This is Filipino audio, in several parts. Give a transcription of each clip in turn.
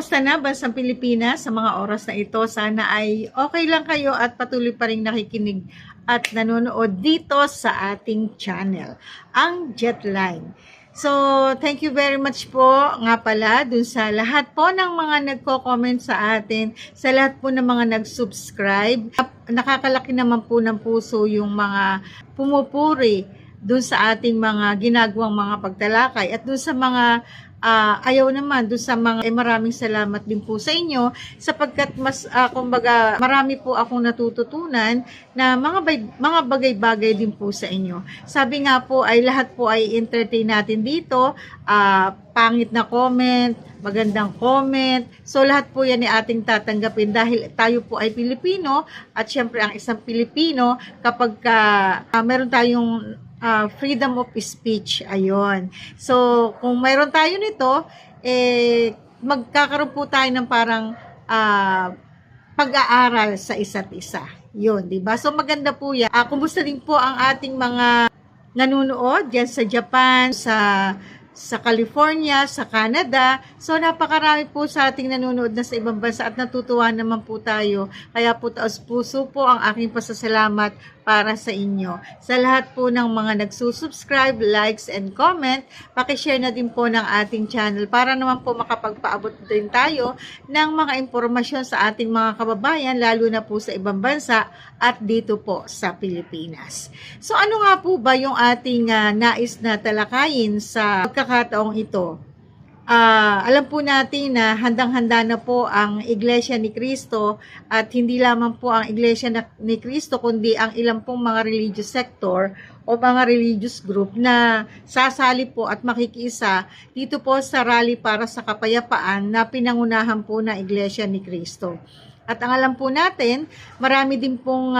Kamusta na bansang Pilipinas sa mga oras na ito? Sana ay okay lang kayo at patuloy pa rin nakikinig at nanonood dito sa ating channel, ang Jetline. So, thank you very much po nga pala dun sa lahat po ng mga nagko-comment sa atin, sa lahat po ng mga nag-subscribe. Nakakalaki naman po ng puso yung mga pumupuri dun sa ating mga ginagawang mga pagtalakay at dun sa mga ayaw naman doon sa mga maraming salamat din po sa inyo sapagkat mas kumbaga marami po akong natututunan na mga bagay-bagay din po sa inyo. Sabi nga po ay lahat po ay entertain natin dito, pangit na comment, magandang comment. So lahat po yan ay ating tatanggapin dahil tayo po ay Pilipino at syempre ang isang Pilipino kapag meron tayong freedom of speech, ayon. So, kung mayroon tayo nito, magkakaroon po tayo ng parang pag-aaral sa isa't isa. Yun, di ba? So, maganda po yan. Kumusta din po ang ating mga nanonood dyan sa Japan, sa California, sa Canada. So, napakarami po sa ating nanonood na sa ibang bansa at natutuwa naman po tayo. Kaya po taos puso po ang aking pasasalamat para sa inyo. Sa lahat po ng mga nagsusubscribe, likes, and comment, pakishare na din po ng ating channel para naman po makapagpaabot din tayo ng mga impormasyon sa ating mga kababayan, lalo na po sa ibang bansa at dito po sa Pilipinas. So ano nga po ba yung ating nais na talakayin sa pagkakataong ito? Alam po natin na handang-handa na po ang Iglesia ni Cristo at hindi lamang po ang Iglesia ni Cristo kundi ang ilang pong mga religious sector o mga religious group na sasali po at makikiisa dito po sa rally para sa kapayapaan na pinangunahan po ng Iglesia ni Cristo. At ang alam po natin, marami din pong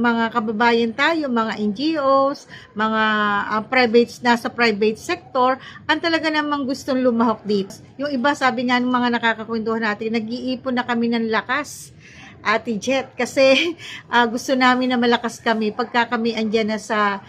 mga kababayan tayo, mga NGOs, mga nasa private sector, ang talaga namang gustong lumahok dito. Yung iba, sabi nga ng mga nakakakwentuhan natin, nag-iipon na kami ng lakas, Ate Jet, kasi gusto namin na malakas kami pagka kami andyan na sa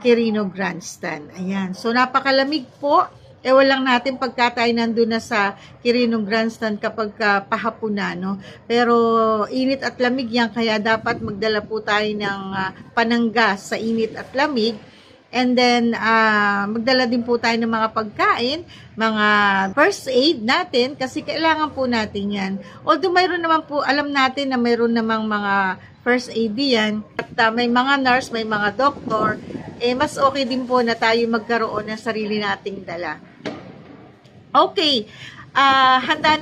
Quirino Grandstand. Ayan. So, napakalamig po. Walang natin pagka tayo nandun na sa Quirino Grandstand kapag pahapunan, no? Pero init at lamig yan, kaya dapat magdala po tayo ng panangga sa init at lamig. And then, magdala din po tayo ng mga pagkain, mga first aid natin, kasi kailangan po natin yan. Although mayroon naman po, alam natin na mayroon namang mga first aid yan, at may mga nurse, may mga doktor, mas okay din po na tayo magkaroon ng sarili nating dala. Okay, handa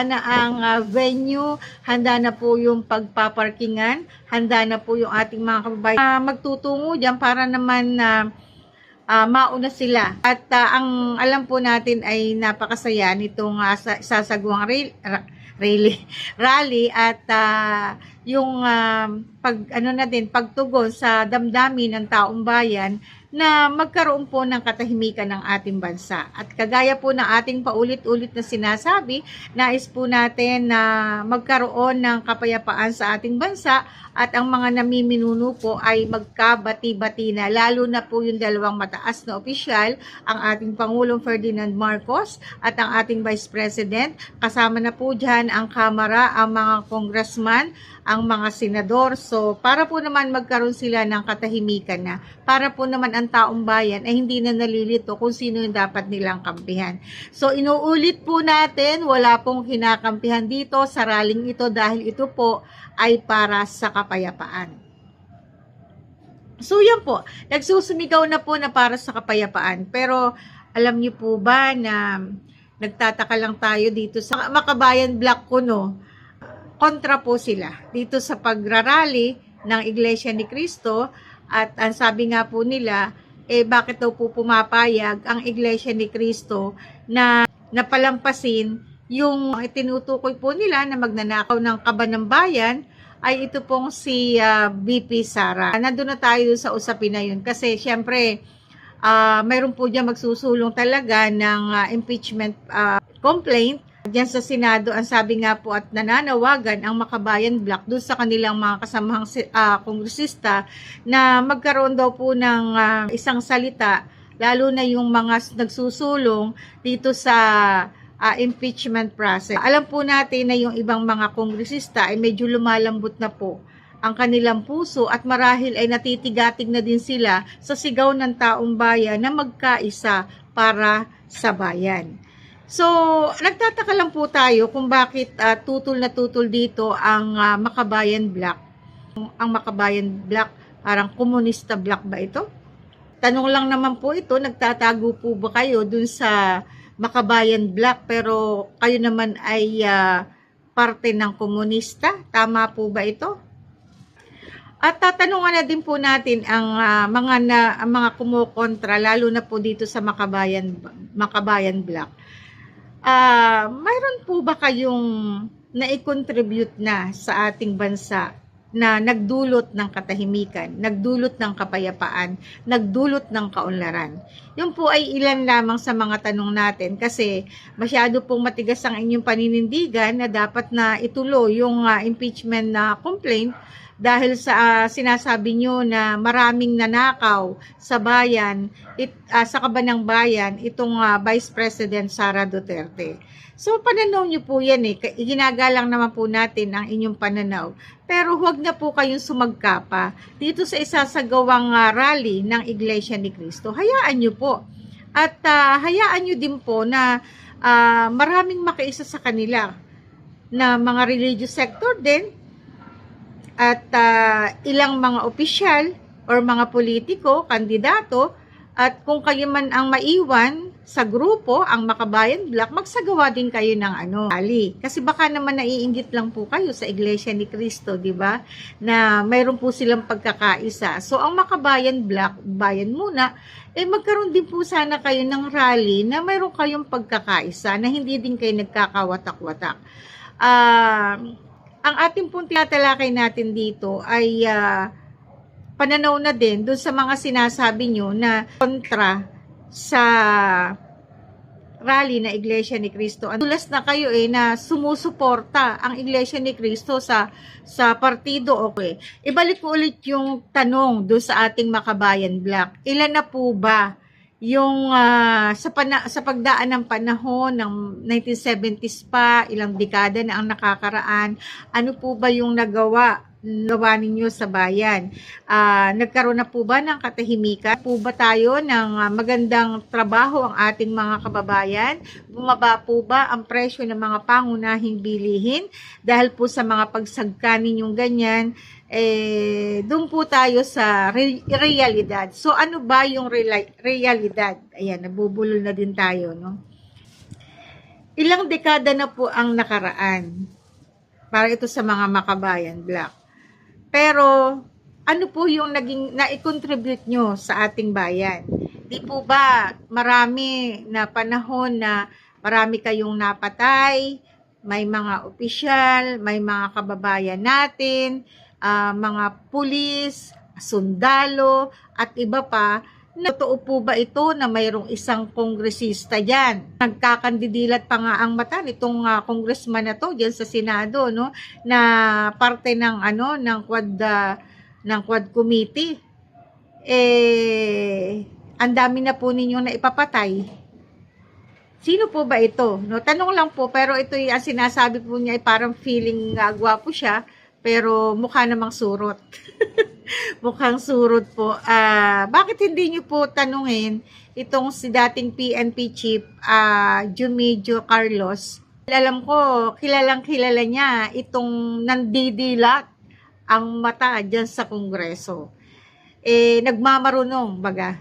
na ang venue, handa na po yung pagpaparkingan, handa na po yung ating mga kababayan magtutungo dyan para naman mauna sila. At ang alam po natin ay napakasaya nitong sasagawang rally at yung pagtugon sa damdamin ng taong bayan na magkaroon po ng katahimikan ng ating bansa. At kagaya po ng ating paulit-ulit na sinasabi, nais po natin na magkaroon ng kapayapaan sa ating bansa at ang mga namiminuno po ay magkabati-bati na, lalo na po yung dalawang mataas na opisyal, ang ating Pangulong Ferdinand Marcos at ang ating Vice President. Kasama na po dyan ang Kamara, ang mga congressman, ang mga senador. So, para po naman magkaroon sila ng katahimikan na, para po naman ang taong bayan ay hindi na nalilito kung sino yung dapat nilang kampihan. So, inuulit po natin, wala pong kinakampihan dito sa rallying ito dahil ito po ay para sa kapayapaan. So, yan po. Nagsusumigaw na po na para sa kapayapaan. Pero, alam niyo po ba na nagtataka lang tayo dito sa Makabayan Block Kuno, kontra po sila dito sa pagrarally ng Iglesia ni Cristo at ang sabi nga po nila, bakit daw po pumapayag ang Iglesia ni Cristo na napalampasin yung tinutukoy po nila na magnanakaw ng kaban ng bayan ay ito pong si VP Sara. Nandun na tayo sa usapin na yun kasi syempre mayroon po dyan magsusulong talaga ng impeachment complaint diyan sa Senado. Ang sabi nga po at nananawagan ang Makabayan Block doon sa kanilang mga kasamahang kongresista na magkaroon daw po ng isang salita, lalo na yung mga nagsusulong dito sa impeachment process. Alam po natin na yung ibang mga kongresista ay medyo lumalambot na po ang kanilang puso at marahil ay natitigatig na din sila sa sigaw ng taong bayan na magkaisa para sa bayan. So, nagtataka lang po tayo kung bakit tutol na tutol dito ang Makabayan Bloc. Ang Makabayan Bloc, parang komunista bloc ba ito? Tanong lang naman po ito, nagtatago po ba kayo dun sa Makabayan Bloc pero kayo naman ay parte ng komunista? Tama po ba ito? At tatanungan na din po natin ang mga kumukontra, lalo na po dito sa Makabayan Bloc. Mayroon po ba kayong nai-contribute na sa ating bansa na nagdulot ng katahimikan, nagdulot ng kapayapaan, nagdulot ng kaunlaran? Yun po ay ilan lamang sa mga tanong natin kasi masyado pong matigas ang inyong paninindigan na dapat na ituloy yung impeachment na complaint dahil sa sinasabi nyo na maraming nanakaw sa bayan, sa kabanang bayan, itong Vice President Sara Duterte. So, pananaw nyo po yan eh. Ginagalang naman po natin ang inyong pananaw. Pero huwag na po kayong sumagkapa dito sa isasagawang rally ng Iglesia ni Cristo. Hayaan nyo po. At hayaan nyo din po na maraming makiisa sa kanila na mga religious sector din at ilang mga opisyal or mga politiko, kandidato, at kung kayo man ang maiwan sa grupo, ang Makabayan Bloc, magsagawa din kayo ng rally. Kasi baka naman naiinggit lang po kayo sa Iglesia ni Cristo, di ba? Na mayroon po silang pagkakaisa. So, ang Makabayan Bloc, bayan muna, magkaroon din po sana kayo ng rally na mayroon kayong pagkakaisa na hindi din kayo nagkakawatak-watak. Ang ating pong tinatalakay natin dito ay pananaw na din doon sa mga sinasabi nyo na kontra sa rally na Iglesia ni Cristo. Tulas na kayo na sumusuporta ang Iglesia ni Cristo sa partido. Okay. Ibalik ko ulit yung tanong doon sa ating Makabayan Bloc. Ilan na po ba yung sa pagdaan ng panahon ng 1970s pa, ilang dekada na ang nakakaraan, ano po ba yung nagawa ninyo sa bayan? Nagkaroon na po ba ng katahimikan? Po ba tayo ng magandang trabaho ang ating mga kababayan? Bumaba po ba ang presyo ng mga pangunahing bilihin? Dahil po sa mga pagsagka ninyong ganyan, doon po tayo sa realidad. So, ano ba yung realidad? Ayan, nabubulol na din tayo, no? Ilang dekada na po ang nakaraan para ito sa mga Makabayan Bloc. Pero, ano po yung na-contribute nyo sa ating bayan? Di po ba marami na panahon na marami kayong napatay, may mga opisyal, may mga kababayan natin, mga pulis, sundalo, at iba pa, totoo po ba ito na mayroong isang kongresista dyan? Nagkakandidilat pa nga ang mata nitong congressman na to dyan sa Senado, no? Na parte ng ng Quad Committee. Ang dami na po ninyong naipapatay. Sino po ba ito? No, tanong lang po, pero ito yung sinasabi po niya ay parang feeling gwapo siya, pero mukha namang surot. Mukhang surot po. Bakit hindi niyo po tanungin itong si dating PNP chief, Jumejo Carlos? Alam ko, kilalang-kilala niya itong nandidilat ang mata dyan sa Kongreso. Nagmamarunong, baga.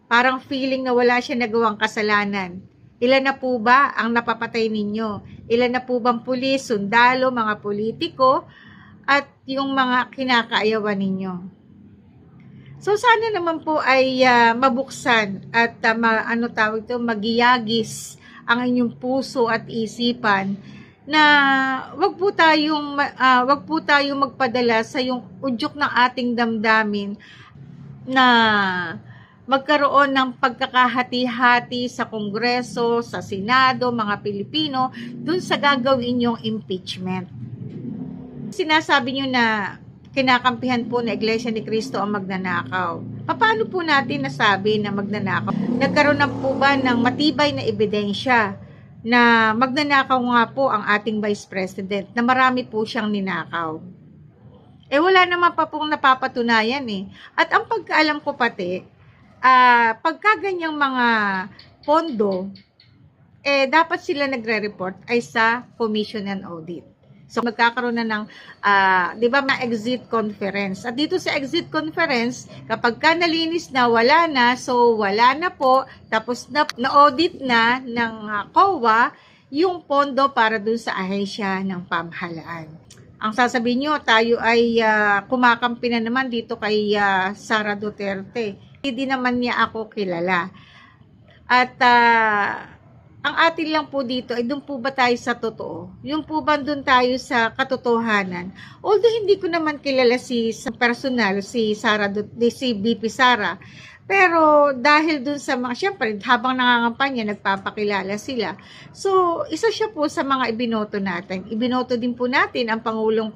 Parang feeling na wala siya nagawang kasalanan. Ilan na po ba ang napapatay ninyo? Ilan na po bang pulis, sundalo, mga politiko, at yung mga kinakaayawan ninyo? So, sana naman po ay mabuksan at magiyagis ang inyong puso at isipan na wag po tayong magpadala sa yung udyok ng ating damdamin na magkaroon ng pagkakahati-hati sa Kongreso, sa Senado, mga Pilipino, dun sa gagawin yung impeachment. Sinasabi nyo na kinakampihan po na Iglesia ni Cristo ang magnanakaw. Paano po natin nasabi na magnanakaw? Nagkaroon na po ba ng matibay na ebidensya na magnanakaw nga po ang ating Vice President, na marami po siyang ninakaw. Wala naman pa pong napapatunayan eh. At ang pagkaalam ko pati, pagka ganyang mga pondo, dapat sila nagre-report ay sa Commission and Audit. So, magkakaroon na ng, di ba, exit conference. At dito sa exit conference, kapag ka nalinis na, wala na, so wala na po, tapos na-audit na ng COA, yung pondo para dun sa ahensya ng pamahalaan. Ang sasabihin nyo, tayo ay kumakampi na naman dito kay Sara Duterte. Hindi naman niya ako kilala. At ang atin lang po dito ay doon po ba tayo sa totoo? Yung po ba doon tayo sa katotohanan? Although hindi ko naman kilala sa personal, si BP Sara. Pero dahil doon sa mga, syempre, habang nangangampanya, nagpapakilala sila. So, isa siya po sa mga ibinoto natin. Ibinoto din po natin ang Pangulong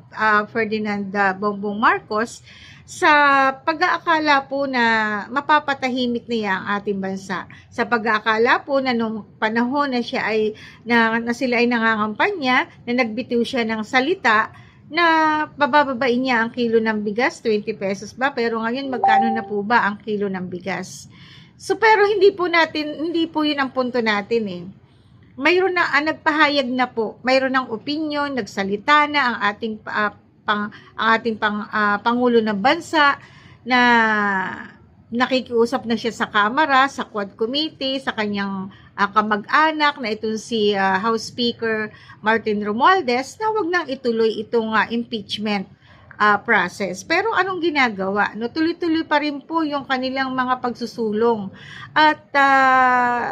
Ferdinand Bongbong Marcos sa pag-aakala po na mapapatahimik niya ang ating bansa. Sa pag-aakala po na nung panahon na siya ay, na sila ay nangangampanya, na nagbitiw siya ng salita, na bababain niya ang kilo ng bigas, 20 pesos ba? Pero ngayon, magkano na po ba ang kilo ng bigas? So, pero hindi po yun ang punto natin eh. Mayroon na, nagpahayag na po, mayroon ng opinion, nagsalita na ang ating Pangulo ng Bansa na nakikiusap na siya sa Kamara, sa Quad Committee, sa kanyang kamag-anak na itong si House Speaker Martin Romualdez na wag nang ituloy itong impeachment process. Pero anong ginagawa? No, tuloy-tuloy pa rin po yung kanilang mga pagsusulong. At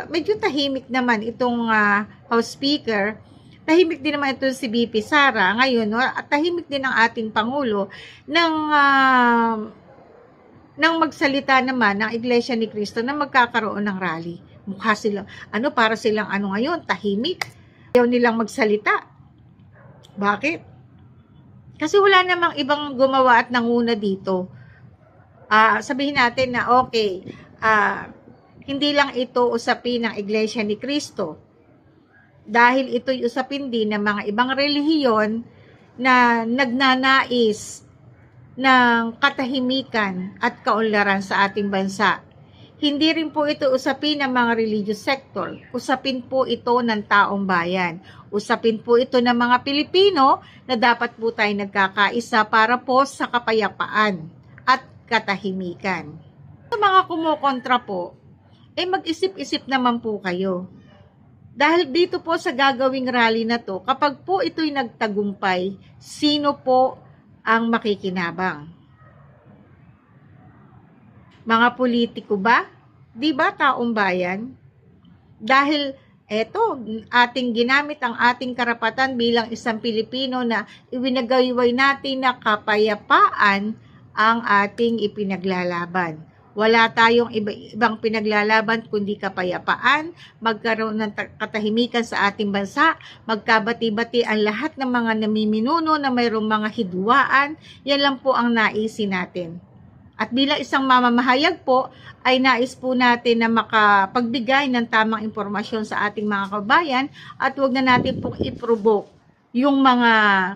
medyo tahimik naman itong House Speaker. Tahimik din naman itong si BP Sara ngayon, no? At tahimik din ang ating Pangulo nang magsalita naman ng Iglesia ni Cristo na magkakaroon ng rally. Mukha silang, para silang ngayon, tahimik. Ayaw nilang magsalita. Bakit? Kasi wala namang ibang gumawa at nanguna dito. Sabihin natin na okay, hindi lang ito usapin ng Iglesia ni Cristo. Dahil ito'y usapin din ng mga ibang relihiyon na nagnanais ng katahimikan at kaunlaran sa ating bansa. Hindi rin po ito usapin ng mga religious sector. Usapin po ito ng taong bayan. Usapin po ito ng mga Pilipino na dapat po tayo nagkakaisa para po sa kapayapaan at katahimikan. Sa mga kumukontra po, mag-isip-isip naman po kayo. Dahil dito po sa gagawing rally na to, kapag po ito'y nagtagumpay, sino po ang makikinabang? Mga politiko ba? Di ba taong bayan? Dahil ating ginamit ang ating karapatan bilang isang Pilipino na iwinagayway natin na kapayapaan ang ating ipinaglalaban. Wala tayong ibang pinaglalaban kundi kapayapaan, magkaroon ng katahimikan sa ating bansa, magkabati-bati ang lahat ng mga namiminuno na mayroong mga hidwaan. Yan lang po ang naisin natin. At bilang isang mamamahayag po, ay nais po natin na makapagbigay ng tamang impormasyon sa ating mga kababayan at huwag na natin pong i-provoke yung mga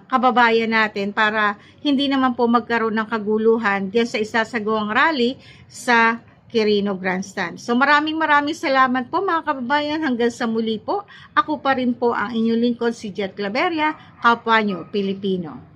kababayan natin para hindi naman po magkaroon ng kaguluhan diyan sa isasagawang rally sa Quirino Grandstand. So maraming salamat po mga kababayan. Hanggang sa muli po, ako pa rin po ang inyong lingkod si Jet Claveria, kapwa nyo Pilipino.